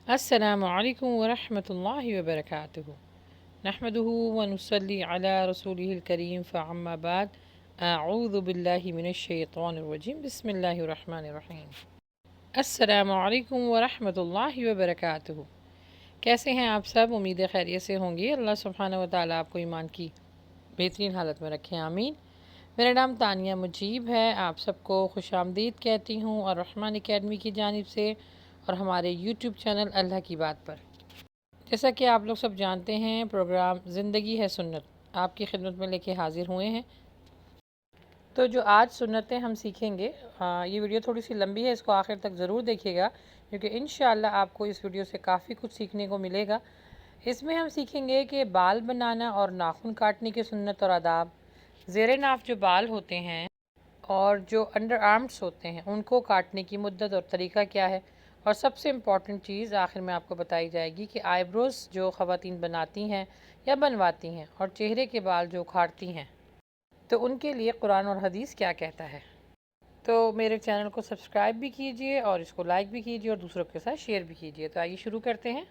السلام علیکم ورحمۃ اللہ وبرکاتہ نحمدہ ونصلی علی رسولہ الکریم فاما بعد اعوذ باللہ من الشیطان الرجیم بسم اللہ الرحمن الرحیم۔ السلام علیکم ورحمۃ اللہ وبرکاتہ۔ کیسے ہیں آپ سب؟ امید خیریت سے ہوں گے۔ اللہ سبحانہ و تعالیٰ آپ کو ایمان کی بہترین حالت میں رکھیں، آمین۔ میرا نام تانیہ مجیب ہے، آپ سب کو خوش آمدید کہتی ہوں اور رحمان اکیڈمی کی جانب سے اور ہمارے یوٹیوب چینل اللہ کی بات پر۔ جیسا کہ آپ لوگ سب جانتے ہیں، پروگرام زندگی ہے سنت آپ کی خدمت میں لے کے حاضر ہوئے ہیں۔ تو جو آج سنتیں ہم سیکھیں گے، یہ ویڈیو تھوڑی سی لمبی ہے، اس کو آخر تک ضرور دیکھیے گا کیونکہ انشاءاللہ آپ کو اس ویڈیو سے کافی کچھ سیکھنے کو ملے گا۔ اس میں ہم سیکھیں گے کہ بال بنانا اور ناخن کاٹنے کی سنت اور آداب، زیر ناف جو بال ہوتے ہیں اور جو انڈر آرمز ہوتے ہیں ان کو کاٹنے کی مدت اور طریقہ کیا ہے، اور سب سے امپورٹنٹ چیز آخر میں آپ کو بتائی جائے گی کہ آئی بروز جو خواتین بناتی ہیں یا بنواتی ہیں اور چہرے کے بال جو اکھاڑتی ہیں تو ان کے لیے قرآن اور حدیث کیا کہتا ہے۔ تو میرے چینل کو سبسکرائب بھی کیجئے اور اس کو لائک بھی کیجئے اور دوسروں کے ساتھ شیئر بھی کیجئے۔ تو آئیے شروع کرتے ہیں۔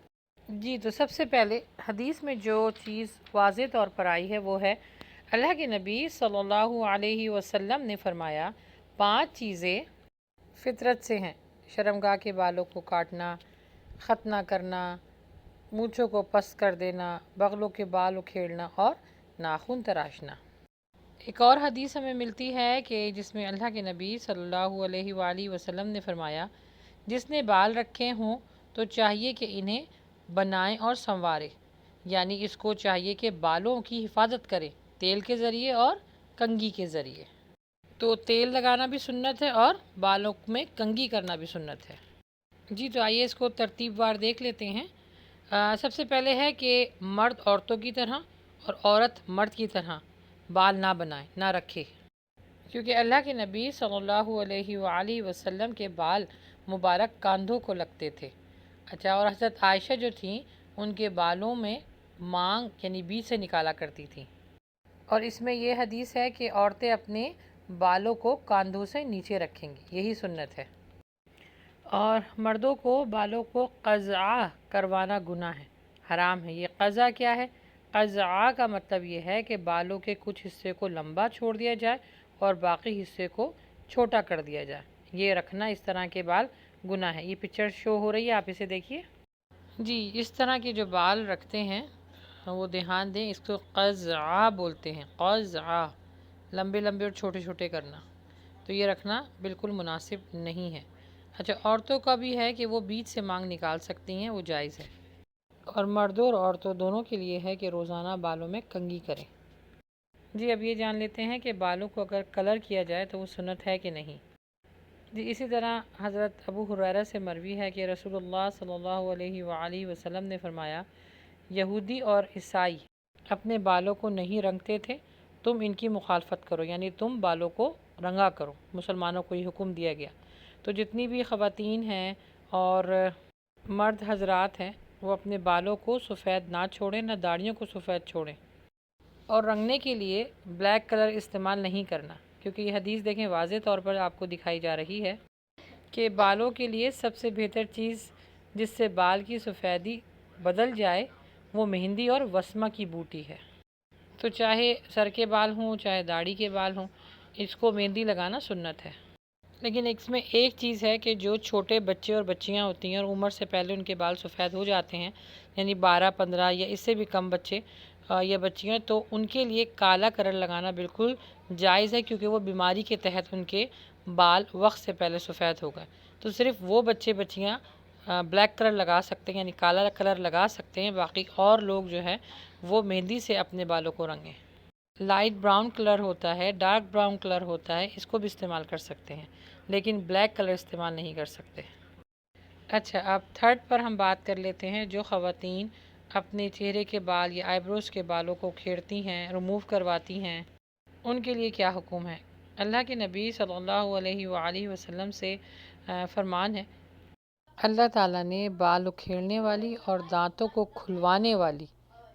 جی، تو سب سے پہلے حدیث میں جو چیز واضح طور پر آئی ہے وہ ہے اللہ کے نبی صلی اللہ علیہ وسلم نے فرمایا 5 چیزیں فطرت سے ہیں: شرمگاہ کے بالوں کو کاٹنا، ختنہ کرنا، مونچھوں کو پست کر دینا، بغلوں کے بال اکھیڑنا اور ناخن تراشنا۔ ایک اور حدیث ہمیں ملتی ہے کہ جس میں اللہ کے نبی صلی اللہ علیہ وآلہ وسلم نے فرمایا جس نے بال رکھے ہوں تو چاہیے کہ انہیں بنائیں اور سنوارے، یعنی اس کو چاہیے کہ بالوں کی حفاظت کرے تیل کے ذریعے اور کنگھی کے ذریعے۔ تو تیل لگانا بھی سنت ہے اور بالوں میں کنگھی کرنا بھی سنت ہے۔ جی، تو آئیے اس کو ترتیب وار دیکھ لیتے ہیں۔ سب سے پہلے ہے کہ مرد عورتوں کی طرح اور عورت مرد کی طرح بال نہ بنائے، نہ رکھے، کیونکہ اللہ کے نبی صلی اللہ علیہ وآلہ وسلم کے بال مبارک کاندھوں کو لگتے تھے۔ اچھا، اور حضرت عائشہ جو تھیں ان کے بالوں میں مانگ یعنی بیچ سے نکالا کرتی تھیں، اور اس میں یہ حدیث ہے کہ عورتیں اپنے بالوں کو کاندھوں سے نیچے رکھیں گی، یہی سنت ہے۔ اور مردوں کو بالوں کو قزع کروانا گناہ ہے، حرام ہے۔ یہ قزع کیا ہے؟ قزع کا مطلب یہ ہے کہ بالوں کے کچھ حصے کو لمبا چھوڑ دیا جائے اور باقی حصے کو چھوٹا کر دیا جائے، یہ رکھنا اس طرح کے بال گناہ ہے۔ یہ پکچر شو ہو رہی ہے، آپ اسے دیکھیے۔ جی، اس طرح کے جو بال رکھتے ہیں وہ دھیان دیں، اس کو قزع بولتے ہیں، قزع، لمبے لمبے اور چھوٹے چھوٹے کرنا، تو یہ رکھنا بالکل مناسب نہیں ہے۔ اچھا، عورتوں کا بھی ہے کہ وہ بیچ سے مانگ نکال سکتی ہیں، وہ جائز ہے، اور مردوں اور عورتوں دونوں کے لیے ہے کہ روزانہ بالوں میں کنگھی کریں۔ جی، اب یہ جان لیتے ہیں کہ بالوں کو اگر کلر کیا جائے تو وہ سنت ہے کہ نہیں۔ جی، اسی طرح حضرت ابو ہریرہ سے مروی ہے کہ رسول اللہ صلی اللہ علیہ وآلہ وسلم نے فرمایا یہودی اور عیسائی اپنے بالوں کو نہیں رنگتے تھے، تم ان کی مخالفت کرو، یعنی تم بالوں کو رنگا کرو۔ مسلمانوں کو یہ حکم دیا گیا۔ تو جتنی بھی خواتین ہیں اور مرد حضرات ہیں وہ اپنے بالوں کو سفید نہ چھوڑیں، نہ داڑھیوں کو سفید چھوڑیں، اور رنگنے کے لیے بلیک کلر استعمال نہیں کرنا، کیونکہ یہ حدیث دیکھیں واضح طور پر آپ کو دکھائی جا رہی ہے کہ بالوں کے لیے سب سے بہتر چیز جس سے بال کی سفیدی بدل جائے وہ مہندی اور وسمہ کی بوٹی ہے۔ تو چاہے سر کے بال ہوں چاہے داڑھی کے بال ہوں، اس کو مہندی لگانا سنت ہے۔ لیکن اس میں ایک چیز ہے کہ جو چھوٹے بچے اور بچیاں ہوتی ہیں اور عمر سے پہلے ان کے بال سفید ہو جاتے ہیں، یعنی 12-15 یا اس سے بھی کم بچے یا بچیاں، تو ان کے لیے کالا کلر لگانا بالکل جائز ہے، کیونکہ وہ بیماری کے تحت ان کے بال وقت سے پہلے سفید ہو گئے۔ تو صرف وہ بچے بچیاں بلیک کلر لگا سکتے ہیں، یعنی کالا کلر لگا سکتے ہیں، باقی اور لوگ جو ہے وہ مہندی سے اپنے بالوں کو رنگیں۔ لائٹ براؤن کلر ہوتا ہے، ڈارک براؤن کلر ہوتا ہے، اس کو بھی استعمال کر سکتے ہیں، لیکن بلیک کلر استعمال نہیں کر سکتے۔ اچھا، اب تھرڈ پر ہم بات کر لیتے ہیں۔ جو خواتین اپنے چہرے کے بال یا آئی بروز کے بالوں کو کھیڑتی ہیں، ریموو کرواتی ہیں، ان کے لیے کیا حکم ہے۔ اللہ کے نبی صلی اللہ علیہ وآلہ وسلم سے فرمان ہے، اللہ تعالیٰ نے بال اکھیڑنے والی اور دانتوں کو کھلوانے والی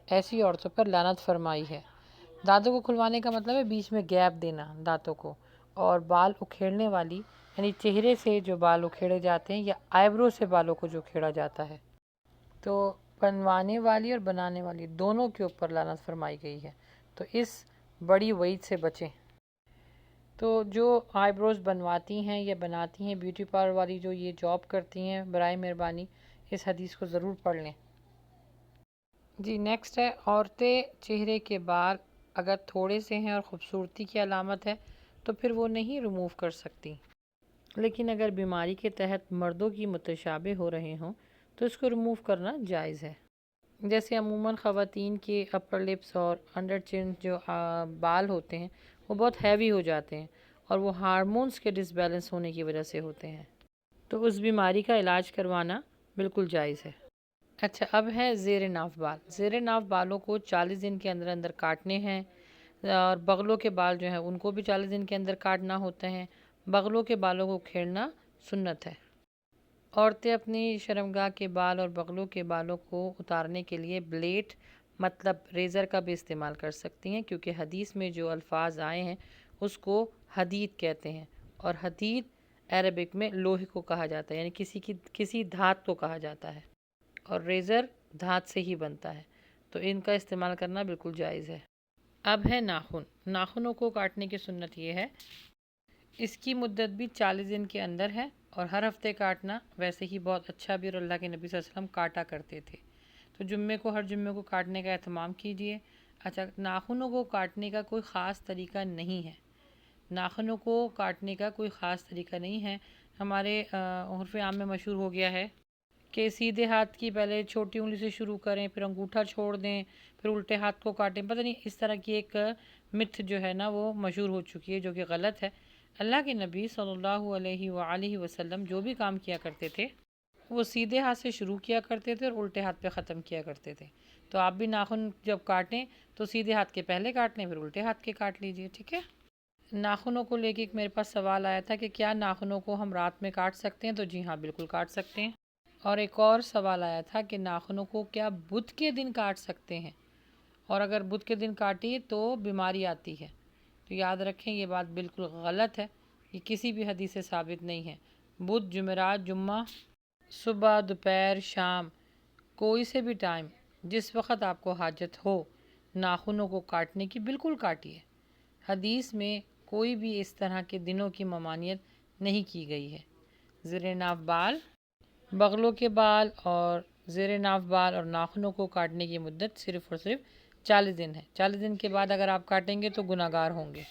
ایسی عورتوں پر لعنت فرمائی ہے۔ دانتوں کو کھلوانے کا مطلب ہے بیچ میں گیپ دینا دانتوں کو، اور بال اکھیڑنے والی یعنی چہرے سے جو بال اکھیڑے جاتے ہیں یا آئی برو سے بالوں کو جو کھیڑا جاتا ہے۔ تو بنوانے والی اور بنانے والی دونوں کے اوپر لعنت فرمائی گئی ہے، تو اس بڑی وعید سے بچیں۔ تو جو آئی بروز بنواتی ہیں یا بناتی ہیں، بیوٹی پارلر والی جو یہ جاب کرتی ہیں، برائے مہربانی اس حدیث کو ضرور پڑھ لیں۔ جی نیکسٹ ہے، عورتیں چہرے کے بال اگر تھوڑے سے ہیں اور خوبصورتی کی علامت ہے تو پھر وہ نہیں ریموو کر سکتی، لیکن اگر بیماری کے تحت مردوں کی متشابہ ہو رہے ہوں تو اس کو ریموو کرنا جائز ہے۔ جیسے عموماً خواتین کے اپر لپس اور انڈر چن جو بال ہوتے ہیں وہ بہت ہیوی ہو جاتے ہیں اور وہ ہارمونز کے ڈس بیلنس ہونے کی وجہ سے ہوتے ہیں، تو اس بیماری کا علاج کروانا بالکل جائز ہے۔ اچھا، اب ہے زیر ناف بال۔ زیر ناف بالوں کو 40 دن کے اندر اندر کاٹنے ہیں، اور بغلوں کے بال جو ہیں ان کو بھی 40 دن کے اندر کاٹنا ہوتے ہیں۔ بغلوں کے بالوں کو کھیڑنا سنت ہے۔ عورتیں اپنی شرمگاہ کے بال اور بغلوں کے بالوں کو اتارنے کے لیے بلیڈ مطلب ریزر کا بھی استعمال کر سکتی ہیں، کیونکہ حدیث میں جو الفاظ آئے ہیں اس کو حدید کہتے ہیں، اور حدید عربک میں لوہے کو کہا جاتا ہے، یعنی کسی دھات کو کہا جاتا ہے، اور ریزر دھات سے ہی بنتا ہے، تو ان کا استعمال کرنا بالکل جائز ہے۔ اب ہے ناخن۔ ناخنوں کو کاٹنے کی سنت یہ ہے، اس کی مدت بھی 40 دن کے اندر ہے، اور ہر ہفتے کاٹنا ویسے ہی بہت اچھا بھی، اور اللہ کے نبی صلی اللہ علیہ وسلم کاٹا کرتے تھے، تو ہر جمعے کو کاٹنے کا اہتمام کیجیے۔ اچھا، ناخنوں کو کاٹنے کا کوئی خاص طریقہ نہیں ہے، ناخنوں کو کاٹنے کا کوئی خاص طریقہ نہیں ہے۔ ہمارے عرف عام میں مشہور ہو گیا ہے کہ سیدھے ہاتھ کی پہلے چھوٹی انگلی سے شروع کریں، پھر انگوٹھا چھوڑ دیں، پھر الٹے ہاتھ کو کاٹیں، پتہ نہیں اس طرح کی ایک متھ جو ہے نا وہ مشہور ہو چکی ہے، جو کہ غلط ہے۔ اللہ کے نبی صلی اللہ علیہ وآلہ وسلم جو بھی کام کیا کرتے تھے وہ سیدھے ہاتھ سے شروع کیا کرتے تھے اور الٹے ہاتھ پہ ختم کیا کرتے تھے، تو آپ بھی ناخن جب کاٹیں تو سیدھے ہاتھ کے پہلے کاٹ لیں، پھر الٹے ہاتھ کے کاٹ لیجئے، ٹھیک ہے۔ ناخنوں کو لے کے ایک میرے پاس سوال آیا تھا کہ کیا ناخنوں کو ہم رات میں کاٹ سکتے ہیں؟ تو جی ہاں، بالکل کاٹ سکتے ہیں۔ اور ایک اور سوال آیا تھا کہ ناخنوں کو کیا بدھ کے دن کاٹ سکتے ہیں، اور اگر بدھ کے دن کاٹی تو بیماری آتی ہے؟ تو یاد رکھیں یہ بات بالکل غلط ہے، یہ کسی بھی حدیث سے ثابت نہیں ہے۔ بدھ، جمعرات، جمعہ، صبح، دوپہر، شام، کوئی سے بھی ٹائم، جس وقت آپ کو حاجت ہو ناخنوں کو کاٹنے کی، بالکل کاٹیے۔ حدیث میں کوئی بھی اس طرح کے دنوں کی ممانعت نہیں کی گئی ہے۔ زیر ناف بال، بغلوں کے بال اور زیر ناف بال اور ناخنوں کو کاٹنے کی مدت صرف اور صرف 40 دن ہے۔ 40 دن کے بعد اگر آپ کاٹیں گے تو گناہ گار ہوں گے۔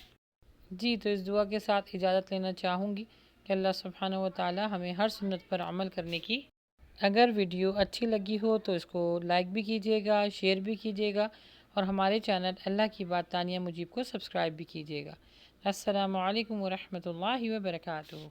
جی، تو اس دعا کے ساتھ اجازت لینا چاہوں گی کہ اللہ سبحانہ و تعالی ہمیں ہر سنت پر عمل کرنے کی۔ اگر ویڈیو اچھی لگی ہو تو اس کو لائک بھی کیجیے گا، شیئر بھی کیجیے گا، اور ہمارے چینل اللہ کی بات تانیہ مجیب کو سبسکرائب بھی کیجیے گا۔ السلام علیکم ورحمۃ اللہ وبرکاتہ۔